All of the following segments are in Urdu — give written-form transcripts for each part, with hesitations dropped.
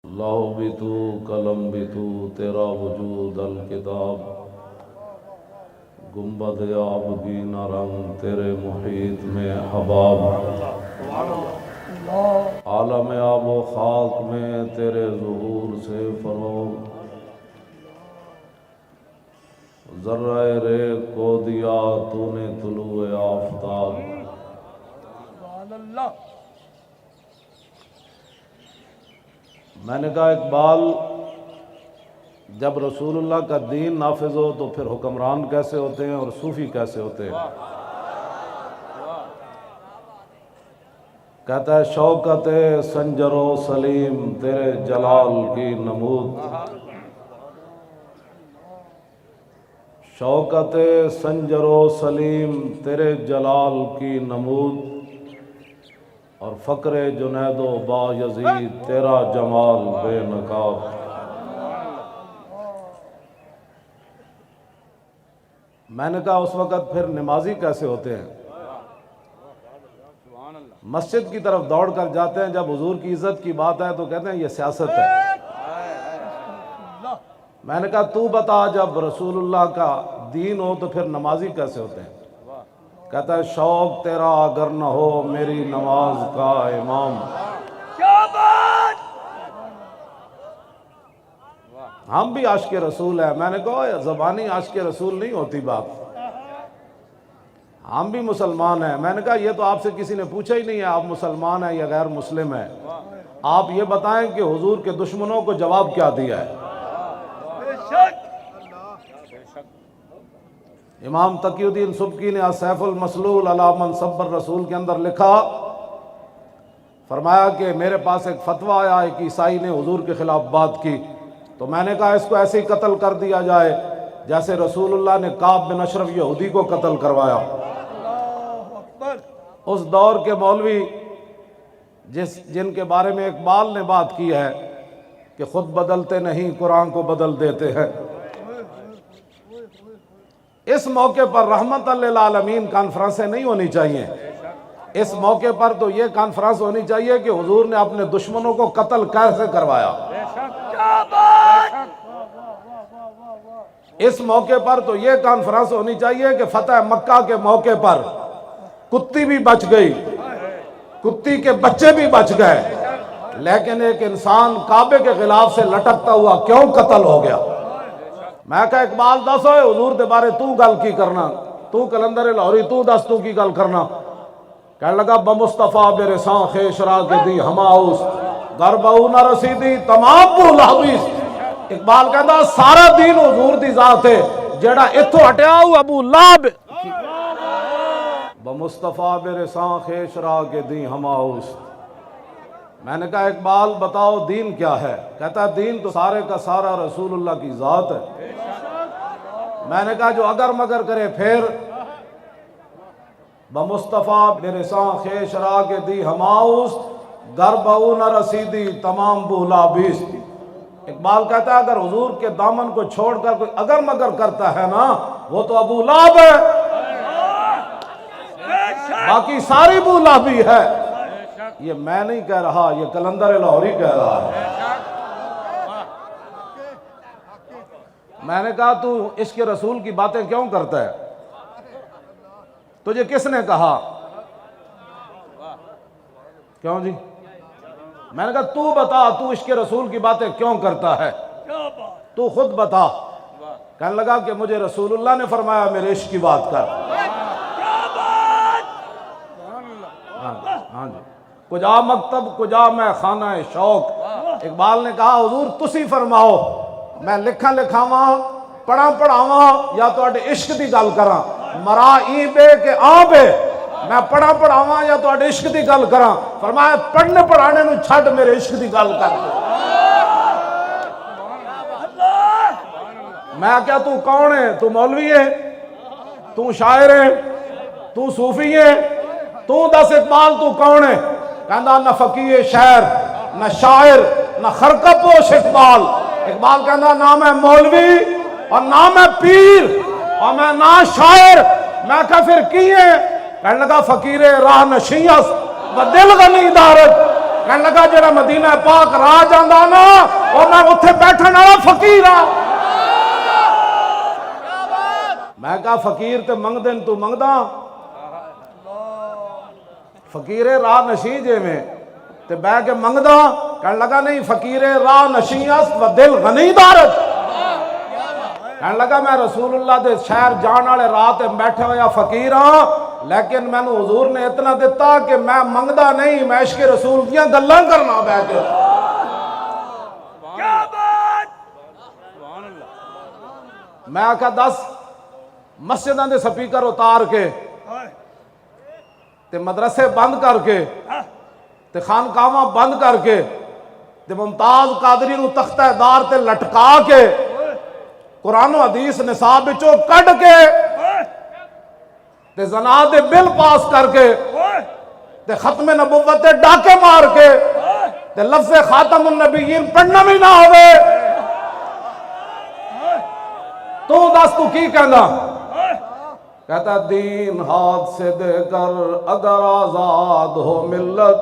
لاہو بھی تو قلم بھی تو تیرا وجود الکتاب، گنبد آبگینہ رنگ تیرے محیط میں حباب، عالم آب و خاک میں تیرے ظہور سے فروغ، ذرہ ریگ کو دیا تو نے طلوع آفتاب۔ میں نے کہا اقبال، جب رسول اللہ کا دین نافذ ہو تو پھر حکمران کیسے ہوتے ہیں اور صوفی کیسے ہوتے ہیں؟ کہتا ہے شوکت سنجر و سلیم تیرے جلال کی نمود، شوکت سنجر و سلیم تیرے جلال کی نمود، اور فقر جنید و با یزید تیرا جمال بے نقاب۔ میں نے کہا اس وقت پھر نمازی کیسے ہوتے ہیں؟ مسجد کی طرف دوڑ کر جاتے ہیں، جب حضور کی عزت کی بات ہے تو کہتے ہیں یہ سیاست ہے۔ میں نے کہا تو بتا، جب رسول اللہ کا دین ہو تو پھر نمازی کیسے ہوتے ہیں؟ کہتا ہے شوق تیرا اگر نہ ہو میری نماز کا امام۔ ہم بھی عاشق رسول ہیں۔ میں نے کہا زبانی عاشق رسول نہیں ہوتی بات، ہم بھی مسلمان ہیں۔ میں نے کہا یہ تو آپ سے کسی نے پوچھا ہی نہیں ہے آپ مسلمان ہیں یا غیر مسلم ہیں، آپ یہ بتائیں کہ حضور کے دشمنوں کو جواب کیا دیا ہے؟ امام تقی الدین سبکی نے سیف المسلول علی من سب الرسول کے اندر لکھا، فرمایا کہ میرے پاس ایک فتویٰ آیا، ایک عیسائی نے حضور کے خلاف بات کی، تو میں نے کہا اس کو ایسے ہی قتل کر دیا جائے جیسے رسول اللہ نے کعب بن اشرف یہودی کو قتل کروایا۔ اس دور کے مولوی جن کے بارے میں اقبال نے بات کی ہے کہ خود بدلتے نہیں قرآن کو بدل دیتے ہیں، اس موقع پر رحمت للعالمین کانفرنسیں نہیں ہونی چاہیے۔ اس موقع پر تو یہ کانفرنس ہونی چاہیے کہ حضور نے اپنے دشمنوں کو قتل کیسے کروایا۔ اس موقع پر تو یہ کانفرنس ہونی چاہیے کہ فتح مکہ کے موقع پر کتی بھی بچ گئی، کتی کے بچے بھی بچ گئے، لیکن ایک انسان کعبے کے خلاف سے لٹکتا ہوا کیوں قتل ہو گیا؟ میں کہا اقبال دس ہوئے حضور دے بارے تو گل کی کرنا، تو کلندر لاہوری تو دس تو کی گل کرنا؟ کہنے لگا بمصطفیٰ برساں خیش را کے دی ہماؤس در بہو نہ رسیدی تمام بھول حبیث۔ اقبال کہتا سارا دین حضور دی ذات ہے، جیڑا اتھو ہٹیا ہو ابو لہب۔ بمصطفیٰ برساں خیش را کے دی ہماؤس۔ میں نے کہا اقبال بتاؤ دین کیا ہے؟ کہتا ہے دین تو سارے کا سارا رسول اللہ کی ذات ہے۔ میں نے کہا جو اگر مگر کرے پھر؟ بمصطفیٰ برساں خیش را کے دی ہماؤس در بہو نہ رسیدی تمام بولا بیس۔ اقبال کہتا ہے اگر حضور کے دامن کو چھوڑ کر کوئی اگر مگر کرتا ہے نا، وہ تو ابو لہب ہے، باقی ساری بولا بھی ہے۔ یہ میں نہیں کہہ رہا، یہ کلندر لاہوری کہہ رہا ہے۔ میں نے کہا تو عشق رسول کی باتیں کیوں کرتا ہے؟ تجھے کس نے کہا؟ کیوں جی؟ میں نے کہا تو بتا تو عشق رسول کی باتیں کیوں کرتا ہے؟ تو خود بتا۔ کہنے لگا کہ مجھے رسول اللہ نے فرمایا میرے عشق کی بات کر۔ ہاں جی، کجا مکتب کجا میں خانہ شوق۔ اقبال نے کہا حضور تسی فرماؤ، میں لکھاں لکھاواں پڑھاں پڑھاواں یا تو اڈے عشق دی گل کراں؟ مرا ای بے کہ آ بے، میں پڑھاں پڑھاواں یا تو اڈے عشق دی گل کراں؟ فرمایا پڑھنے پڑھانے نو چھڈ میرے عشق دی گل کر۔ میں کیا تو کون ہے؟ تو مولوی ہے، تو شاعر ہے، تو صوفی ہے، تو دس اقبال تو کون ہے؟ کہندہ نہ فقیہ شعر نہ شاعر نہ خرقہ پوش اقبال۔ اقبال کہندہ نہ میں مولوی اور نہ میں پیر اور میں نہ شاعر، میں کہا پھر کی ہے؟ کہنے لگا فقیر راہ نشیس و دل غنی دارت۔ کہنے لگا جڑا مدینہ پاک راہ جاندا نا او میں اوتھے بیٹھن والا فقیر ہاں۔ میں کہا فقیر تے منگ دین تو منگدا فقیر راہ نشیں جے میں تے بہ کے منگدا کہنے لگا نہیں فقیر راہ نشیں است و دل غنی دارت کہنے لگا میں رسول اللہ دے شہر جان والے راہ تے بیٹھے ہویا فقیر ہاں لیکن میں نے حضور نے اتنا دیتا کہ میں منگدا نہیں میں عشق رسول دیاں گلاں کرنا بیٹھ کے میں آکھا 10 مسجداں دے سپیکر اتار کے تے مدرسے بند کر کے تے خانقاہاں بند کر کے تے ممتاز قادری نو تختہ دار تے لٹکا کے قرآن و حدیث نصاب وچوں کڈ کے تے زنا دے بل پاس کر کے تے ختم نبوت تے ڈاکے مار کے تے لفظ خاتم النبیین پڑھنا بھی نہ ہوئے تو دس تو کی کہنا کہتا دین ہاتھ سے دے کر اگر آزاد ہو ملت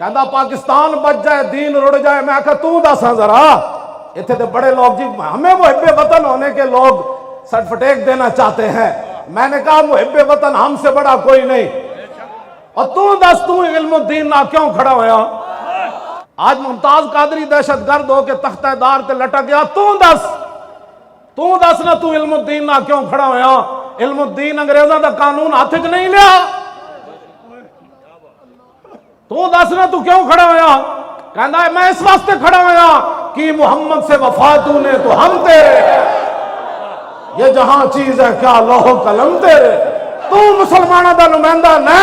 کہتا پاکستان بچ جائے دین رڑ جائے میں کہا تو دساں ذرا اتنے تو بڑے لوگ جی ہمیں محب وطن ہونے کے لوگ سرٹیفکیٹ دینا چاہتے ہیں میں نے کہا محب وطن ہم سے بڑا کوئی نہیں اور تو دس تو علم الدین نہ کیوں کھڑا ہویا آج ممتاز قادری دہشت گرد ہو کے تختہ دار تے لٹک گیا تو دس نہ تو علم الدین نہ کیوں کھڑا ہویا علم الدین انگریزاں دا قانون ہاتھ وچ نہیں لیا تو دس نہ تو کیوں کھڑا ہویا کہندا ہے میں اس واسطے کھڑا ہویا کہ محمد سے وفا تو نے تو ہم تیرے یہ جہاں چیز ہے کیا لوح و قلم تیرے تو مسلمانوں دا نمائندہ نہ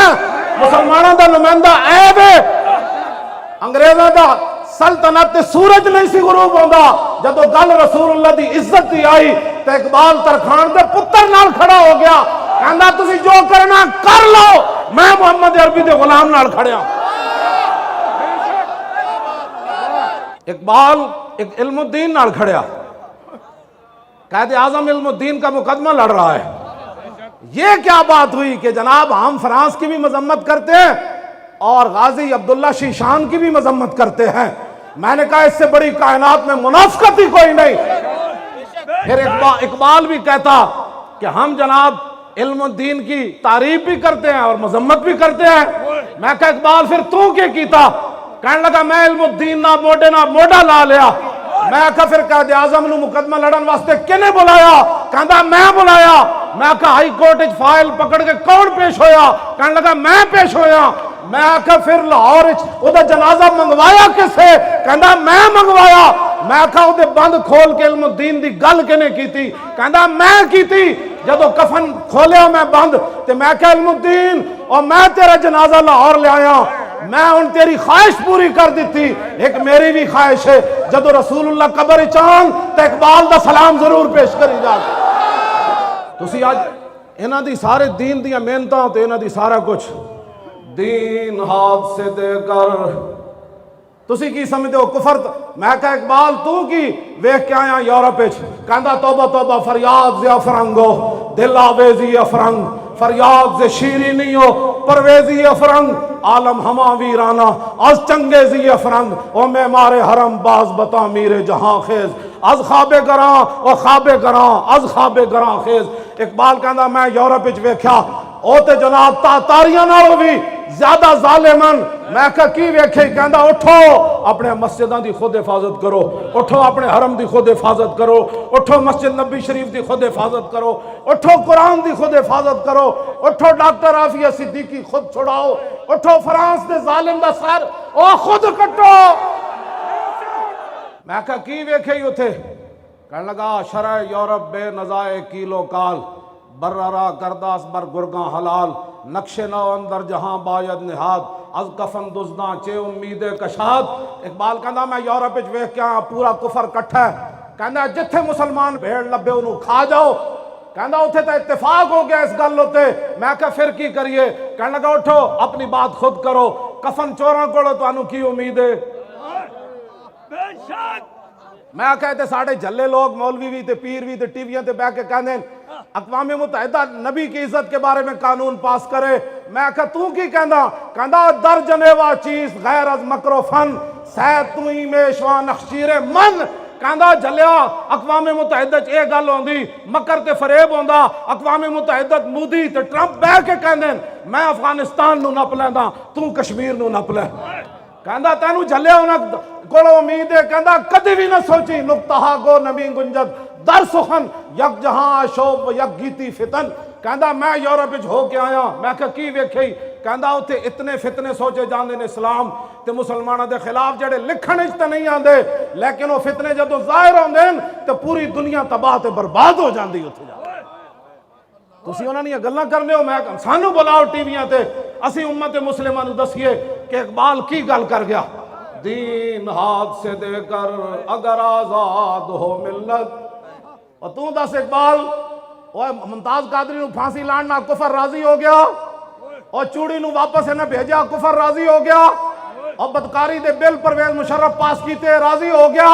مسلمانوں دا نمائندہ عیب ہے انگریزاں دا سلطنت سورج نہیں سی غروب ہوندا جدو گل رسول اللہ دی عزت دی آئی تے اقبال ترکھان دے پتر نال کھڑا ہو گیا کہندا تسی جو کرنا کر لو میں محمد عربی دے غلام نال کھڑیا اقبال ایک علم الدین نال کھڑیا قائد اعظم علم الدین کا مقدمہ لڑ رہا ہے یہ کیا بات ہوئی کہ جناب ہم فرانس کی بھی مذمت کرتے ہیں اور غازی عبداللہ شیشان کی بھی مذمت کرتے ہیں میں نے کہا اس سے بڑی کائنات میں منافقت ہی کوئی نہیں پھر اقبال بھی کہتا کہ ہم جناب علم الدین کی تعریف بھی کرتے ہیں اور مذمت بھی کرتے ہیں میں کہا اقبال پھر تو کیا کیتا کہنے لگا میں علم الدین نہ موڈا لا لیا میں کہا پھر قائد اعظم نو مقدمہ لڑن واسطے کنے بلایا کہندا میں بلایا میں کہا ہائی کورٹ وچ فائل پکڑ کے کون پیش ہویا کہنے لگا میں پیش ہویا میں کہا پھر لاہور وچ او دا جنازہ منگوایا کسے کہندا میں منگوایا میں کہا او دے بند کھول کے علم الدین دی گل کنے کیتی کہندا میں کیتی جدو کفن کھولیا میں بند تے میں کہا علم الدین اور میں تیرا جنازہ لاہور لے آیا میں ان تیری خواہش پوری کر دیتی ایک میری بھی خواہش ہے جدو رسول اللہ قبر چاند تے اقبال دا سلام ضرور پیش کری جا تسی آج انہاں دی سارے دین دیاں محنتاں تے انہاں دی سارا کچھ دین ہاتھ سے دے کر تسی کی سمجھتے ہو کفر میں کہا اقبال تو کی ویکھ کے آیا یورپ وچ کہندا توبہ توبہ فریاد زیا فرنگو دل آویزی افرنگ فریاد سے شیرینی ہو پرویزی افرنگ عالم ہما ویرانا از چنگیزی افرنگ او میں مارے حرم باز بتا میرے جہاں خیز از خواب گراں او خواب گراں از خواب گراں خیز اقبال کہندا میں یورپ وچ ویکھیا او تے جناب تاتاریاں نالوں بھی زیادہ ظالمن میں کہا کی ویکھے کہندا اٹھو اپنے مسجداں دی خود حفاظت کرو اٹھو اپنے حرم دی خود حفاظت کرو اٹھو مسجد نبی شریف دی خود حفاظت کرو اٹھو قرآن دی خود حفاظت کرو اٹھو ڈاکٹر عافیہ صدیقی خود چھڑاؤ اٹھو فرانس دے ظالم دا سر او خود کٹو میں کہا کی ویکھے ہی تھے کہنے لگا شرع یورپ بے نزائے کیلو کال بررا کرداس بر گرگاں حلال نقش نو اندر جہاں باید نہاد از کفن دزداں چے امید کشاد اقبال کہندا میں یورپ وچ ویکھ کے پورا کفر کٹھا ہے کہندا جتھے مسلمان بھیڑ لبے انہوں کھا جاؤ کہندا اتھے تا اتفاق ہو گیا اس گل ہوتے میں کہا پھر کی کریے کہنے لگا اٹھو اپنی بات خود کرو کفن چوراں کولو تانوں کی امید ہے میں کہتے ساڑھے جھلے لوگ مولوی بھی تے پیر بھی تے ٹی ویاں تے بیٹھ کے کہندے اقوام متحدہ نبی کی عزت کے بارے میں قانون پاس کرے. میں کہا تو کی کہندا در جنیوا چیز غیر از مکر و فن سید توئی میشوان نخشیر من. کہندا جلیا اقوام متحدہ اے گل ہوندی مکر تے فریب ہوندا اقوام متحدہ مودی تے ٹرمپ بہ کے کہندے میں افغانستان نو نپ لیندا تو کشمیر نو نپ لے. کہندا تینوں جلیا انہاں کول امید ہے. کہندا کدی بھی نہ سوچی نقطہ گو نبی گنجد در سخن یک جہاں شوب یک گیتی فتن. کہندا میں یورپ وچ ہو کے آیا. میں کہ کی ویکھی؟ کہندا اوتھے اتنے فتنے سوچے جاندے نے اسلام تے مسلماناں دے خلاف جڑے لکھن وچ تے نہیں آندے لیکن وہ فتنے جدوں ظاہر ہوندے تے پوری دنیا تباہ تے برباد ہو جاندی اوتھے جا کے. تسی انہاں دیاں گلاں کرنے ہو. میں سانو بلاؤ ٹی ویاں تے اسی امت مسلمہ نوں دسیے کہ اقبال کی گل کر گیا. دین ہاتھ سے دے کر اگر آزاد ہو ملت. اور تو دس اقبال ممتاز قادری نو پھانسی لاننا کفر راضی ہو گیا اور چوڑی نو واپس نہ بھیجا کفر راضی ہو گیا اور بدکاری دے بل پرویز مشرف پاس کیتے راضی ہو گیا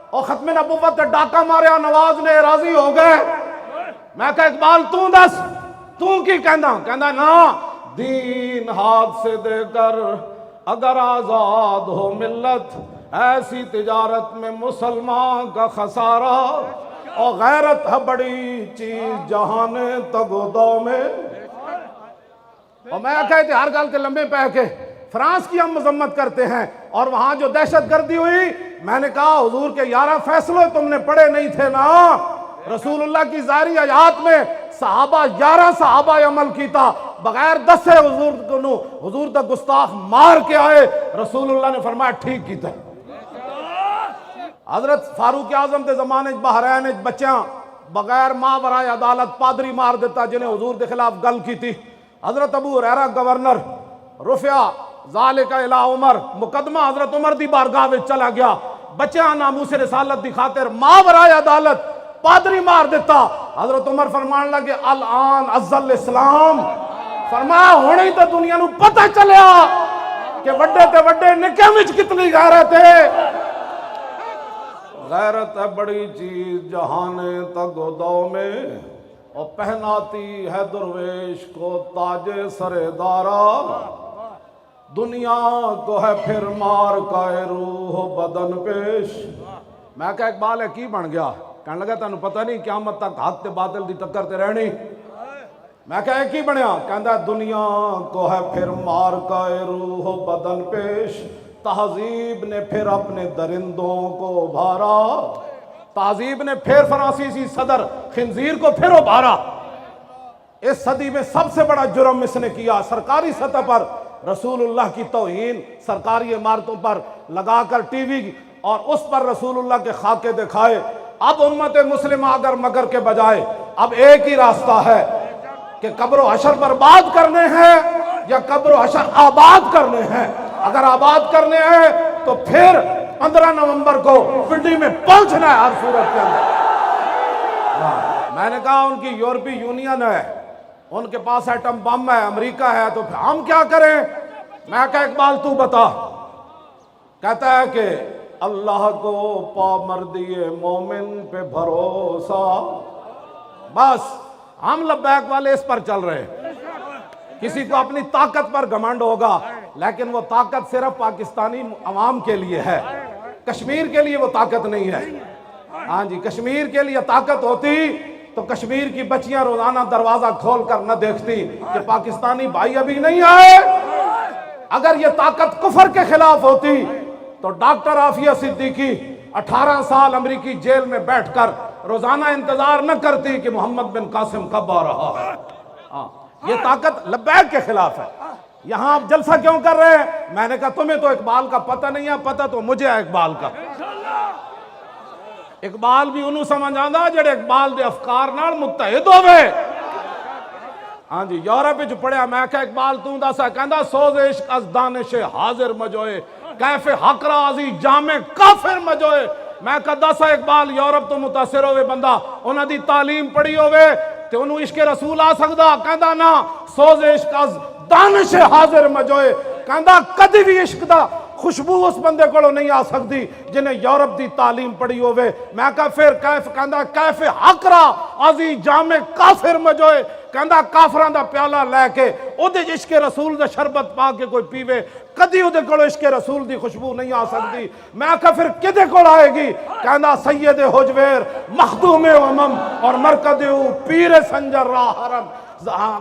اور ختم نبوت تے ڈاکہ ماریا نواز نے راضی ہو گئے. میں کہا اقبال تو دس تو کی کہندا نا دین ہاتھ سے دے کر اگر آزاد ہو ملت ایسی تجارت میں مسلمان کا خسارہ اور غیرت ہے بڑی چیز جہان تگودو میں. اور میں کہتے ہر گل کے لمبے پہ کے فرانس کی ہم مذمت کرتے ہیں اور وہاں جو دہشت گردی ہوئی میں نے کہا حضور کے 11 فیصلے تم نے پڑھے نہیں تھے نا. رسول اللہ کی ظاہری حیات میں صحابہ 11 صحابہ عمل کیتا بغیر دسے حضور تک گستاخ مار کے آئے. رسول اللہ نے فرمایا ٹھیک کیتا. حضرت فاروق اعظم کے زمانے بحرین بچیاں بغیر ماں برائے عدالت پادری مار دیتا جنہیں حضور کے خلاف گل کی تھی. حضرت ابو ہریرہ گورنر رفع ذالک الی عمر مقدمہ حضرت عمر دی بارگاہ میں چلا گیا. بچیاں ناموس رسالت دی خاطر ماں برائے عدالت پادری مار دیتا. حضرت عمر فرمان لگے الان ازل اسلام. فرمایا ہونے تو دنیا نو پتہ چلیا کہ وڈے تے وڈے نکے وچ کتنی غیرت ہے. غیرت ہے بڑی چیز جہان تگودو میں اور پہناتی ہے درویش کو تاج سر دارا. دنیا کو ہے پھر مار کا روح بدن پیش. میں کہا اقبال ہے کی بن گیا؟ کہنے لگا تانوں پتہ نہیں قیامت تک حق تے باطل دی ٹکر تے رہنی. میں کہا کی بنیا؟ کہندا دنیا کو ہے پھر مار کا روح بدن پیش. تہذیب نے پھر اپنے درندوں کو ابھارا. تہذیب نے پھر فرانسیسی صدر خنزیر کو پھر ابھارا. اس صدی میں سب سے بڑا جرم اس نے کیا سرکاری سطح پر رسول اللہ کی توہین سرکاری عمارتوں پر لگا کر ٹی وی اور اس پر رسول اللہ کے خاکے دکھائے. اب امت مسلمہ اگر مگر کے بجائے اب ایک ہی راستہ ہے کہ قبر و حشر برباد کرنے ہیں یا قبر و حشر آباد کرنے ہیں. اگر آباد کرنے ہیں تو پھر 15 نومبر کو پنڈی میں پہنچنا ہے ہر صورت کے اندر. میں نے کہا ان کی یورپی یونین ہے ان کے پاس ایٹم بم ہے امریکہ ہے تو پھر ہم کیا کریں؟ میں کہا اقبال تو بتا. کہتا ہے کہ اللہ کو پامردی مومن پہ بھروسہ. بس ہم لبیک والے اس پر چل رہے ہیں. کسی کو اپنی طاقت پر گھمنڈ ہوگا لیکن وہ طاقت صرف پاکستانی عوام کے لیے ہے. کشمیر کے لیے وہ طاقت نہیں ہے. ہاں جی کشمیر کے لیے طاقت ہوتی تو کشمیر کی بچیاں روزانہ دروازہ کھول کر نہ دیکھتی کہ پاکستانی بھائی ابھی نہیں آئے. اگر یہ طاقت کفر کے خلاف ہوتی تو ڈاکٹر عافیہ صدیقی 18 سال امریکی جیل میں بیٹھ کر روزانہ انتظار نہ کرتی کہ محمد بن قاسم کب آ رہا ہے. یہ طاقت لبیک کے خلاف ہے. یہاں آپ جلسہ کیوں کر رہے ہیں؟ میں نے کہا تمہیں تو اقبال کا پتہ نہیں ہے. پتہ تو مجھے ہے اقبال کا. اقبال بھی انہوں سمجھ آندا جڑے اقبال دے افکار نال متحد ہوئے. ہاں جی یورپ وچ پڑھیا. میں کہا اقبال تو دسا کہندا سوز عشق از دانش حاضر مجوئے کیف حق رازی جامع کافر مجوئے. میں کہا دسا اقبال یورپ تو متاثر ہوئے بندہ انہاں دی تعلیم پڑھی ہوئے تے انہوں عشق رسول آ سکدا؟ کہندا نا سوز عشق از دانش حاضر مجوئے. کہندا کدی بھی عشق دا خوشبو اس بندے کو نہیں آ سکتی جنہیں یورپ دی تعلیم پڑھی ہوئے. میں کہا پھر کیف کہندا کیف حقرا ازی جامع کافر مجوئے کہندا کافران دا پیالہ لے کے او دے عشق رسول دا شربت پا کے کوئی پیوے کدی او دے کولو عشق رسول دی خوشبو نہیں آ سکتی. میں کہا پھر کدے کول آئے گی کہندا سید حجویر مخدوم امم اور مرکد پیر سنجر راہ حرم.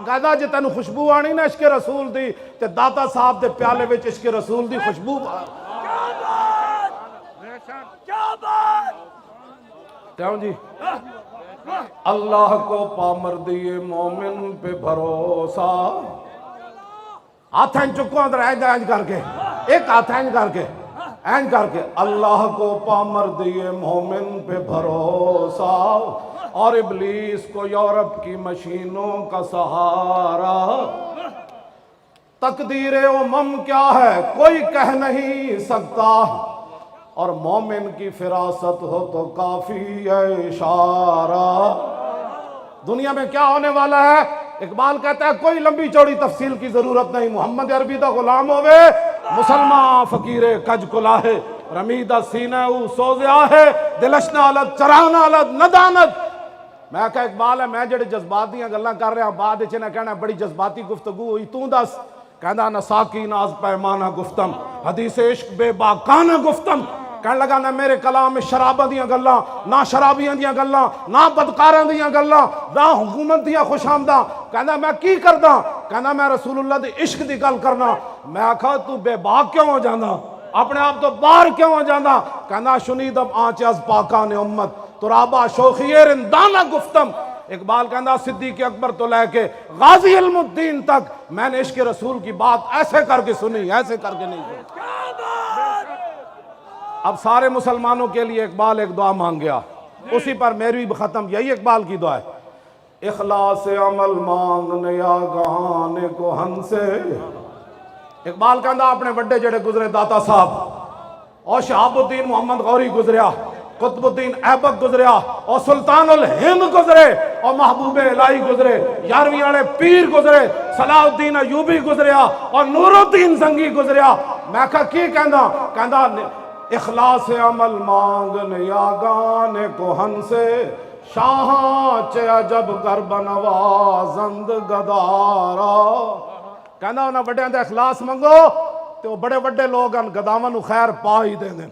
کہندا جے تینوں خوشبو آنی نا عشق رسول دی تے داتا صاحب دے پیالے وچ عشق رسول دی خوشبو کیوں جی. اللہ کو پامردی مومن پہ بھروسہ ہاتھ اینج چکو اندر اینج کر کے ایک ہاتھ اینج کر کے اللہ کو پامردی مومن پہ بھروسہ اور ابلیس کو یورپ کی مشینوں کا سہارا. تقدیر امم کیا ہے کوئی کہہ نہیں سکتا اور مومن کی فراست ہو تو کافی ہے اشارہ. دنیا میں کیا ہونے والا ہے اقبال کہتا ہے کوئی لمبی چوڑی تفصیل کی ضرورت نہیں. محمد عربی دا غلام ہوئے مسلمان فقیر کج کلاہے رمیدہ سینہ او سوزیا ہے دلشنا علت چرانا علت ندانت. میں کہا اقبال ہے میں جڑے جذباتیاں گلاں کر رہا بعد وچ نہ کہنا بڑی جذباتی گفتگو ہوئی تو دس. کہندا نہ ساکی ناز پیمانہ گفتم حدیث عشق بے باکانہ گفتم. کہنے لگا نہ میرے کلام میں شرابہ دیاں گلاں نہ شرابیاں دیاں گلاں نہ بدکاراں دیاں گلاں نہ حکومت دیاں خوش آمداں. کہندا میں کی کردا کہندا میں رسول اللہ دے عشق دی گل کرنا. میں آکھا تو بے باک کیوں ہو جانا اپنے آپ تو باہر کیوں ہو جانا. کہندا شنیدم آنچ از پاکان امت ترابہ شوخی رندانہ گفتم. اقبال کہندا صدیق اکبر تو لے کے غازی علم الدین تک میں نے عشق رسول کی بات ایسے کر کے سنی ایسے کر کے نہیں سنی. اب سارے مسلمانوں کے لیے اقبال ایک دعا مانگ گیا اسی پر میری بھی ختم. یہی اقبال کی دعا ہے اخلاص عمل مانگنے آگاہان کو ہن سے. اقبال کہندا اپنے وڈے جڑے گزرے داتا صاحب اور شہاب الدین محمد غوری گزریا قطب الدین ایبک گزریا اور سلطان الہند گزرے اور محبوب الہی گزرے 11ویں والے پیر گزرے صلاح الدین ایوبی گزریا اور نور الدین زنگی گزریا. میں کہا کی کہندا اخلاص عمل مانگنے آگان کو ہن سے شاہاں چے عجب گرب نوازند گدارا. کہندا انہاں وڈیاں دا اخلاص منگو تو بڑے بڑے لوگ گداواں نو خیر پا ہی دے دیں.